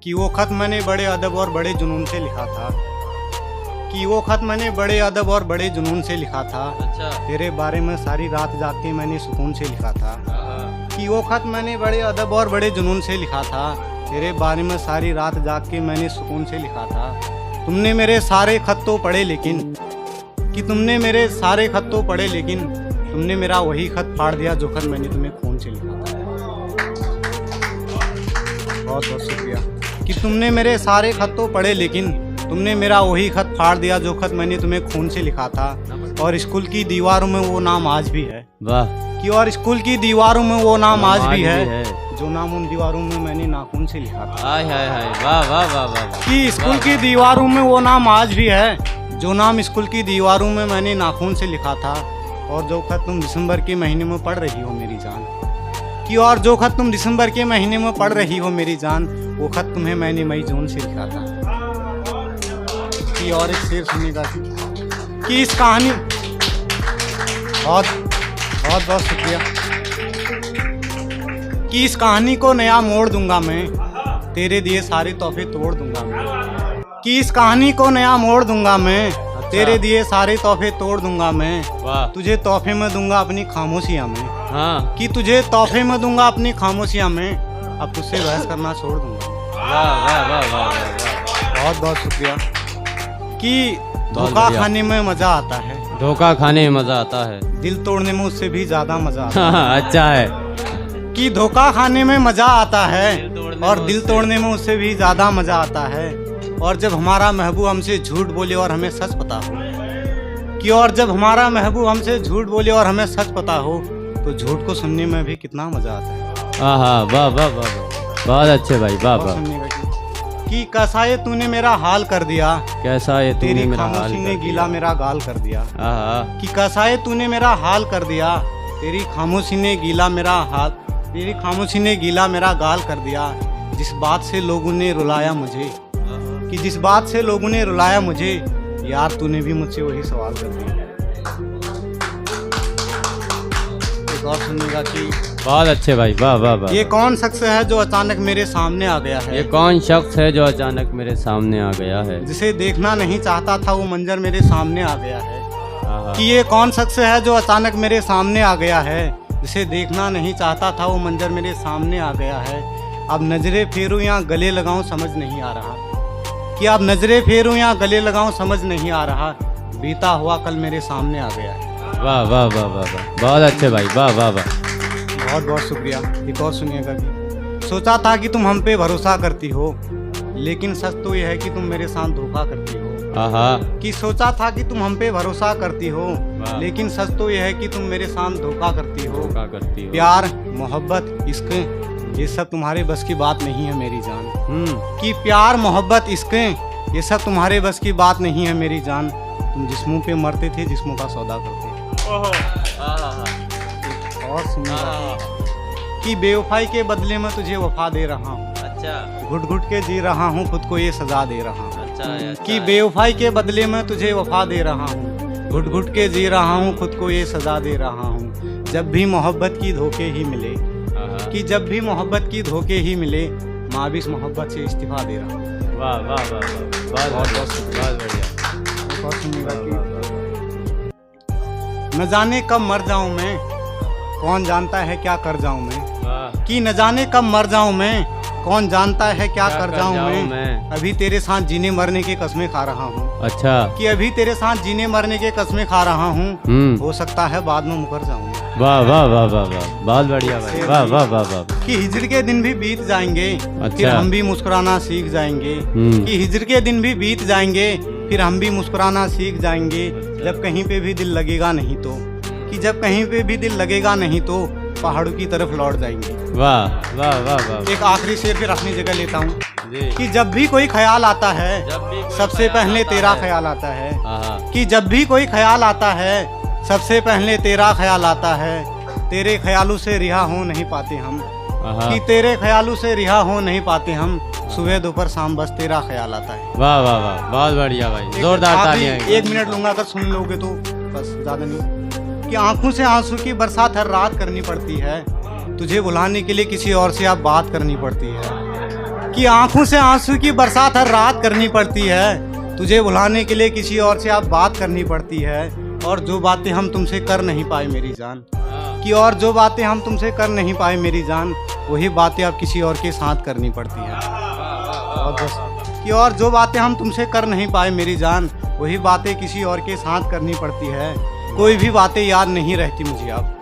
कि वो खत मैंने बड़े अदब और बड़े जुनून से लिखा था। कि वो खत मैंने बड़े अदब और बड़े जुनून से लिखा था। अच्छा। तेरे बारे में सारी रात जाग के मैंने सुकून से लिखा था। कि वो खत मैंने बड़े अदब और बड़े जुनून से लिखा था। तेरे बारे में सारी रात जाग के मैंने सुकून से लिखा था। तुमने मेरे सारे खत तो पढ़े लेकिन कि तुमने मेरे सारे खत तो पढ़े लेकिन तुमने मेरा वही खत फाड़ दिया जो खत मैंने तुम्हें खून से लिखा था। बहुत बहुत शुक्रिया। कि तुमने मेरे सारे खत तो पढ़े लेकिन तुमने मेरा वही खत फाड़ दिया जो खत मैंने तुम्हें खून से लिखा था। और स्कूल की दीवारों में वो नाम आज भी है। वाह। कि और स्कूल की दीवारों में वो नाम आज भी है जो नाम उन दीवारों में मैंने नाखून से लिखा था। हाय हाय हाय, वाह वाह वाह वाह। कि स्कूल की दीवारों में वो नाम आज भी है जो नाम स्कूल की दीवारों में मैंने नाखून से लिखा था। और जो खत तुम दिसंबर के महीने में पढ़ रही हो मेरी जान। कि और जो खत तुम दिसंबर के महीने में पढ़ रही हो मेरी जान, वो खत तुम्हें मैंने मई जून से लिखा था। कि और एक शेर सुनेगा कि इस कहानी बहुत बहुत बहुत शुक्रिया। कि इस कहानी को नया मोड़ दूंगा मैं, तेरे दिए सारे तोहफे तोड़ दूंगा मैं। कि इस कहानी को नया मोड़ दूंगा मैं, तेरे दिए सारे तोहफे तोड़ दूंगा मैं। वाह। तुझे तोहफे में दूंगा अपनी खामोशियां में। हाँ। कि तुझे तोहफे में दूंगा अपनी खामोशियां में, अब तुझसे बहस करना छोड़ दूंगा। वाह वाह वाह वाह वाह। बहुत बहुत शुक्रिया। कि धोखा खाने में मजा आता है, धोखा खाने में मजा आता है, दिल तोड़ने में उससे भी ज्यादा मजा आता है। अच्छा है। कि धोखा खाने में मजा आता है और दिल तोड़ने में उससे भी ज्यादा मजा आता है। और जब हमारा महबूब हमसे झूठ बोले और हमें सच पता हो। कि और जब हमारा महबूब हमसे झूठ बोले और हमें सच पता हो तो झूठ को सुनने में भी कितना मजा आता है। हाँ, वाह वाह वाह, बहुत अच्छे भाई, वाह वाह। कि कैसा ये तूने मेरा हाल कर दिया, कैसा ये तूने तेरी मेरा हाल खामोशी ने गीला मेरा गाल कर दिया। हाँ। कि कैसा ये तूने मेरा हाल कर दिया, तेरी खामोशी ने गीला मेरा हाल, तेरी खामोशी ने गीला मेरा गाल कर दिया। जिस बात से लोगों ने रुलाया मुझे, कि जिस बात से लोगों ने रुलाया मुझे, यार तूने भी मुझसे वही सवाल कर दिया। एक और सुनिएगा कि बहुत अच्छे भाई, वाह वाह वाह। ये कौन शख्स है जो अचानक मेरे सामने आ गया है। ये कौन शख्स है जो अचानक मेरे सामने आ गया है। जिसे देखना नहीं चाहता था वो मंजर मेरे सामने आ गया है। हाँ। कि ये कौन शख्स है जो अचानक मेरे सामने आ गया है। जिसे देखना नहीं चाहता था वो मंजर मेरे सामने आ गया है। अब नजरें फेरूं या गले लगाऊं समझ नहीं आ रहा। कि अब नजरें फेरूं या गले लगाऊं समझ नहीं आ रहा। बीता हुआ कल मेरे सामने आ गया है। वाह वाह वाह वाह वाह, बहुत अच्छे भाई, वाह वाह वाह। बहुत बहुत शुक्रिया। एक और सुनिएगा कि सोचा था कि तुम हम पे भरोसा करती हो, लेकिन सच तो यह है कि तुम मेरे साथ धोखा करती हो। कि सोचा था कि तुम हम पे भरोसा करती हो, लेकिन सच तो यह है कि तुम मेरे साथ धोखा करती हो। प्यार मोहब्बत इश्क ये सब तुम्हारे बस की बात नहीं है मेरी जान। कि प्यार मोहब्बत इश्क ये सब तुम्हारे बस की बात नहीं है मेरी जान। तुम जिस्मों पे मरते थे, जिस्मों का सौदा करते। और सुनिएगा कि बेवफाई के बदले में तुझे वफा दे रहा हूँ। अच्छा। घुट घुट के जी रहा हूँ, खुद को ये सजा दे रहा हूँ। अच्छा। कि बेवफाई के बदले में तुझे वफा दे रहा हूँ, घुट घुट के जी रहा हूँ, खुद को ये सजा दे रहा हूँ। जब भी मोहब्बत की धोखे ही मिले, कि जब भी मोहब्बत की धोखे ही मिले, माँ भी इस मोहब्बत से इस्तीफा दे रहा हूँ। वाह वाह वाह, बहुत बहुत शुक्रिया, बहुत बढ़िया। और सुनिएगा कि न जाने कब मर जाऊं मैं, कौन जानता है क्या कर जाऊं मैं। कि न जाने कब मर जाऊं मैं, कौन जानता है क्या कर जाऊं मैं। अभी तेरे साथ जीने मरने की कसमें खा रहा हूँ। अच्छा। कि अभी तेरे साथ जीने मरने की कसमें खा रहा हूँ, हो सकता है बाद में मुकर जाऊंगा। वाह वाह वाह वाह वाह, बहुत बढ़िया भाई, वाह वाह वाह वाह। कि हिजर के दिन भी बीत जाएंगे, अच्छा। फिर हम भी मुस्कुराना सीख जाएंगे। कि हिजर के दिन भी बीत जाएंगे, फिर हम भी मुस्कुराना सीख जाएंगे। जब कहीं पे भी दिल लगेगा नहीं तो, कि जब कहीं पे भी दिल लगेगा नहीं तो पहाड़ों की तरफ लौट जाएंगे। वाह वाह वाह वाह। एक आखिरी शेर फिर अपनी जगह लेता हूँ कि जब भी कोई ख्याल आता है, सबसे पहले तेरा ख्याल आता है। कि जब भी कोई ख्याल आता है, सबसे पहले तेरा ख्याल आता है। तेरे ख्यालों से रिहा हो नहीं पाते हम, कि तेरे ख्यालों से रिहा हो नहीं पाते हम। सुबह दोपहर शाम बस तेरा ख्याल आता है। वाह वाह वाह, बहुत बढ़िया भाई, जोरदार तालियां। 1 मिनट लूंगा अगर सुन लोगे तो, बस ज्यादा नहीं। कि आंखों से आंसू की बरसात हर रात करनी पड़ती है, तुझे बुलाने के लिए किसी और से आप बात करनी पड़ती है। कि आंखों से आंसू की बरसात हर रात करनी पड़ती है, तुझे भुलाने के लिए किसी और से आप बात करनी पड़ती है, और जो बातें हम तुमसे कर नहीं पाए मेरी जान, कि और जो बातें हम तुमसे कर नहीं पाए मेरी जान, वही बातें अब किसी और के साथ करनी पड़ती है। और बस कि और जो बातें हम तुमसे कर नहीं पाए मेरी जान, वही बातें किसी और के साथ करनी पड़ती है। कोई भी बातें याद नहीं रहती मुझे अब,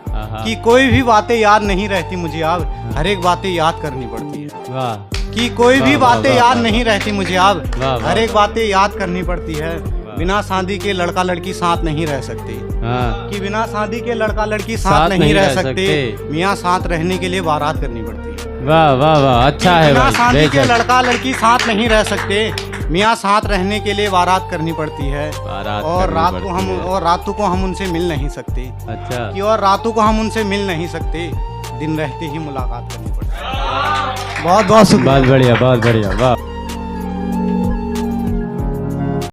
कि कोई भी बातें याद नहीं रहती मुझे अब, हर एक बातें याद करनी पड़ती है। वाह, कि कोई भी बातें याद नहीं रहती मुझे अब, वाह, वाह। हर एक बातें याद करनी पड़ती है। बिना शादी के लड़का लड़की साथ नहीं रह सकते, हाँ, कि बिना शादी के लड़का लड़की साथ नहीं रह सकते, मियाँ साथ रहने के लिए बारात करनी पड़ती है। वाह वाह वाह, अच्छा है बिना भाई, शादी के बेशक। लड़का लड़की साथ नहीं रह सकते, मियाँ साथ रहने के लिए बारात करनी पड़ती है। बारात और करनी रात को पड़ती हम है। और रातों को हम उनसे मिल नहीं सकते, अच्छा, कि और रातों को हम उनसे मिल नहीं सकते, दिन रहते ही मुलाकात करनी पड़ती है। बहुत बहुत शुक्रिया। बहुत बढ़िया, बहुत बढ़िया, वाह।